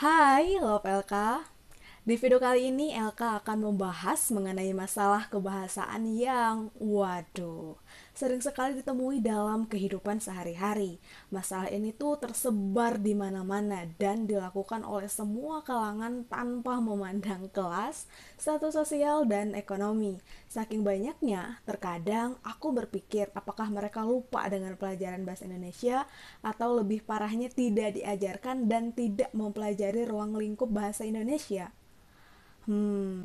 Hai, Love LK. Di video kali ini LK akan membahas mengenai masalah kebahasaan yang, waduh, sering sekali ditemui dalam kehidupan sehari-hari. Masalah ini tuh tersebar di mana-mana dan dilakukan oleh semua kalangan tanpa memandang kelas, status sosial, dan ekonomi. Saking banyaknya, terkadang aku berpikir apakah mereka lupa dengan pelajaran bahasa Indonesia atau lebih parahnya tidak diajarkan dan tidak mempelajari ruang lingkup bahasa Indonesia.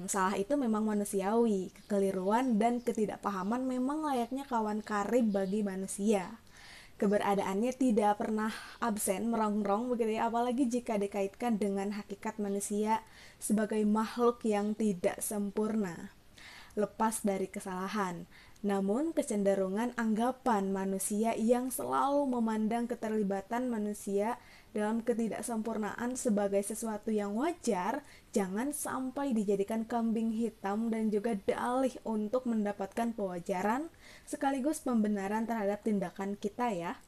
Salah itu memang manusiawi. Kekeliruan dan ketidakpahaman memang layaknya kawan karib bagi manusia. Keberadaannya tidak pernah absen merongrong begitu ya, apalagi jika dikaitkan dengan hakikat manusia sebagai makhluk yang tidak sempurna lepas dari kesalahan. Namun, kecenderungan anggapan manusia yang selalu memandang keterlibatan manusia dalam ketidaksempurnaan sebagai sesuatu yang wajar, jangan sampai dijadikan kambing hitam dan juga dalih untuk mendapatkan pewajaran sekaligus pembenaran terhadap tindakan kita ya.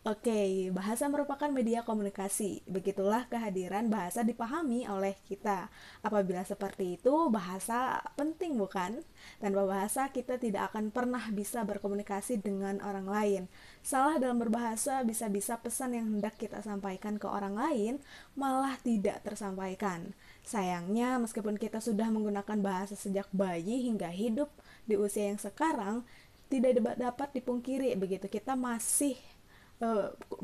Oke, bahasa merupakan media komunikasi. Begitulah kehadiran bahasa dipahami oleh kita. Apabila seperti itu, bahasa penting bukan? Tanpa bahasa, kita tidak akan pernah bisa berkomunikasi dengan orang lain. Salah dalam berbahasa bisa-bisa pesan yang hendak kita sampaikan ke orang lain malah tidak tersampaikan. Sayangnya, meskipun kita sudah menggunakan bahasa sejak bayi hingga hidup di usia yang sekarang, tidak dapat dipungkiri begitu kita masih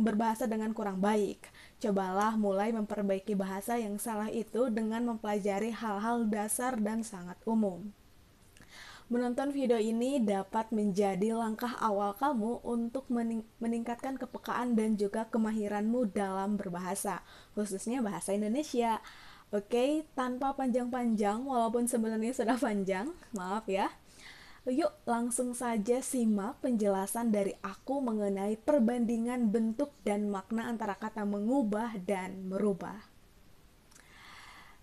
berbahasa dengan kurang baik. Cobalah mulai memperbaiki bahasa yang salah itu dengan mempelajari hal-hal dasar dan sangat umum. Menonton video ini dapat menjadi langkah awal kamu untuk meningkatkan kepekaan dan juga kemahiranmu dalam berbahasa, khususnya bahasa Indonesia. Oke, tanpa panjang-panjang, walaupun sebenarnya sudah panjang, maaf ya. Yuk langsung saja simak penjelasan dari aku mengenai perbandingan bentuk dan makna antara kata mengubah dan merubah.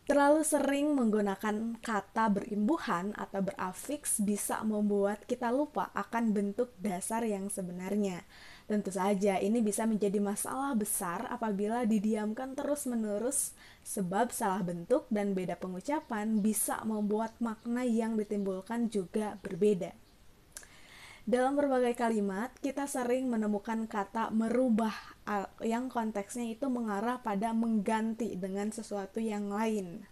Terlalu sering menggunakan kata berimbuhan atau berafiks bisa membuat kita lupa akan bentuk dasar yang sebenarnya. Tentu saja ini bisa menjadi masalah besar apabila didiamkan terus-menerus, sebab salah bentuk dan beda pengucapan bisa membuat makna yang ditimbulkan juga berbeda. Dalam berbagai kalimat, kita sering menemukan kata merubah yang konteksnya itu mengarah pada mengganti dengan sesuatu yang lain.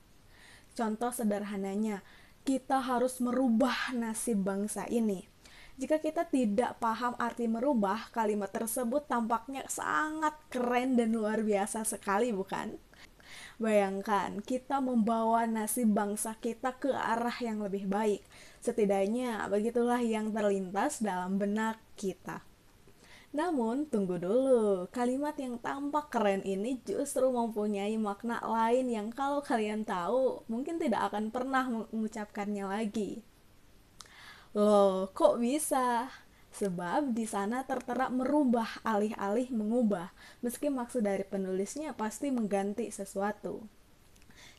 Contoh sederhananya, kita harus merubah nasib bangsa ini. Jika kita tidak paham arti merubah, kalimat tersebut tampaknya sangat keren dan luar biasa sekali, bukan? Bayangkan, kita membawa nasib bangsa kita ke arah yang lebih baik. Setidaknya, begitulah yang terlintas dalam benak kita. Namun, tunggu dulu. Kalimat yang tampak keren ini justru mempunyai makna lain yang kalau kalian tahu, mungkin tidak akan pernah mengucapkannya lagi. Loh, kok bisa? Sebab di sana tertera merubah alih-alih mengubah, meski maksud dari penulisnya pasti mengganti sesuatu.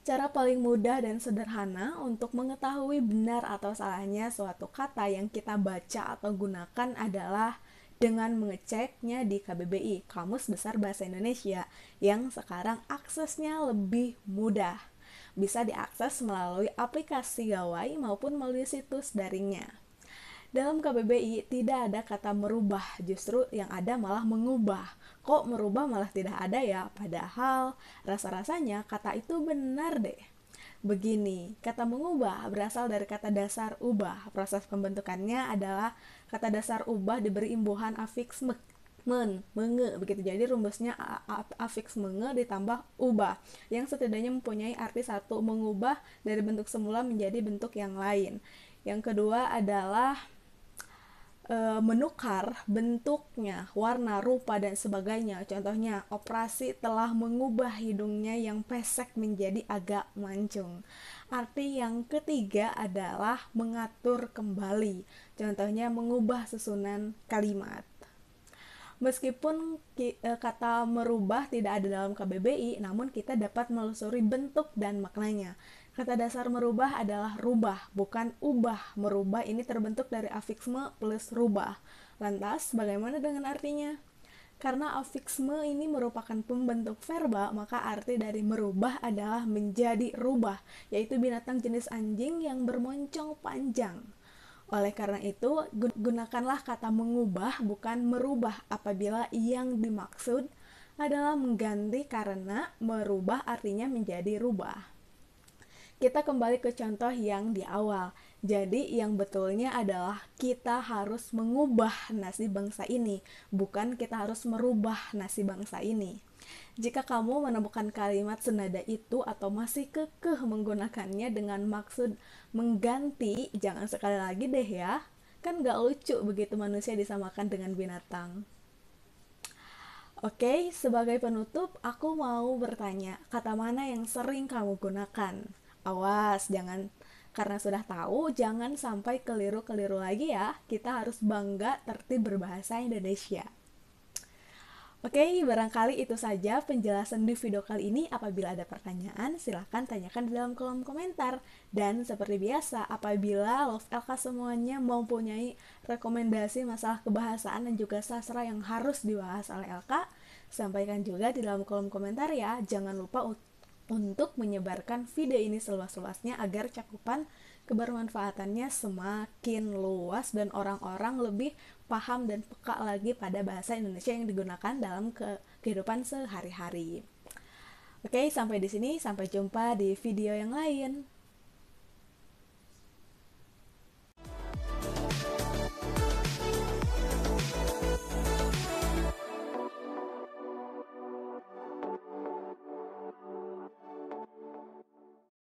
Cara paling mudah dan sederhana untuk mengetahui benar atau salahnya suatu kata yang kita baca atau gunakan adalah dengan mengeceknya di KBBI, Kamus Besar Bahasa Indonesia, yang sekarang aksesnya lebih mudah. Bisa diakses melalui aplikasi Gawai maupun melalui situs daringnya. Dalam KBBI tidak ada kata merubah, justru yang ada malah mengubah. Kok merubah malah tidak ada ya? Padahal rasa-rasanya kata itu benar deh. Begini, kata mengubah berasal dari kata dasar ubah. Proses pembentukannya adalah kata dasar ubah diberi imbuhan afiks menge begitu. Jadi rumusnya afiks menge ditambah ubah yang setidaknya mempunyai arti satu, mengubah dari bentuk semula menjadi bentuk yang lain. Yang kedua adalah menukar bentuknya, warna, rupa, dan sebagainya. Contohnya, operasi telah mengubah hidungnya yang pesek menjadi agak mancung. Arti yang ketiga adalah mengatur kembali. Contohnya, mengubah susunan kalimat. Meskipun kata merubah tidak ada dalam KBBI, namun kita dapat menelusuri bentuk dan maknanya. Kata dasar merubah adalah rubah, bukan ubah. Merubah ini terbentuk dari afiksme plus rubah. Lantas, bagaimana dengan artinya? Karena afiksme ini merupakan pembentuk verba, maka arti dari merubah adalah menjadi rubah, yaitu binatang jenis anjing yang bermoncong panjang. Oleh karena itu, gunakanlah kata mengubah bukan merubah apabila yang dimaksud adalah mengganti, karena merubah artinya menjadi rubah. Kita kembali ke contoh yang di awal. Jadi yang betulnya adalah kita harus mengubah nasib bangsa ini, bukan kita harus merubah nasib bangsa ini. Jika kamu menemukan kalimat senada itu atau masih kekeh menggunakannya dengan maksud mengganti, jangan sekali lagi deh ya. Kan gak lucu begitu manusia disamakan dengan binatang. Oke, sebagai penutup, aku mau bertanya, kata mana yang sering kamu gunakan? Awas, jangan, karena sudah tahu, jangan sampai keliru-keliru lagi ya. Kita harus bangga tertib berbahasa Indonesia. Oke, barangkali itu saja penjelasan di video kali ini. Apabila ada pertanyaan, silahkan tanyakan di dalam kolom komentar. Dan seperti biasa, apabila Love LK semuanya mempunyai rekomendasi masalah kebahasaan dan juga sastra yang harus dibahas oleh LK, sampaikan juga di dalam kolom komentar ya. Jangan lupa untuk menyebarkan video ini seluas-luasnya agar cakupan kebermanfaatannya semakin luas dan orang-orang lebih paham dan peka lagi pada bahasa Indonesia yang digunakan dalam kehidupan sehari-hari. Oke, sampai di sini. Sampai jumpa di video yang lain.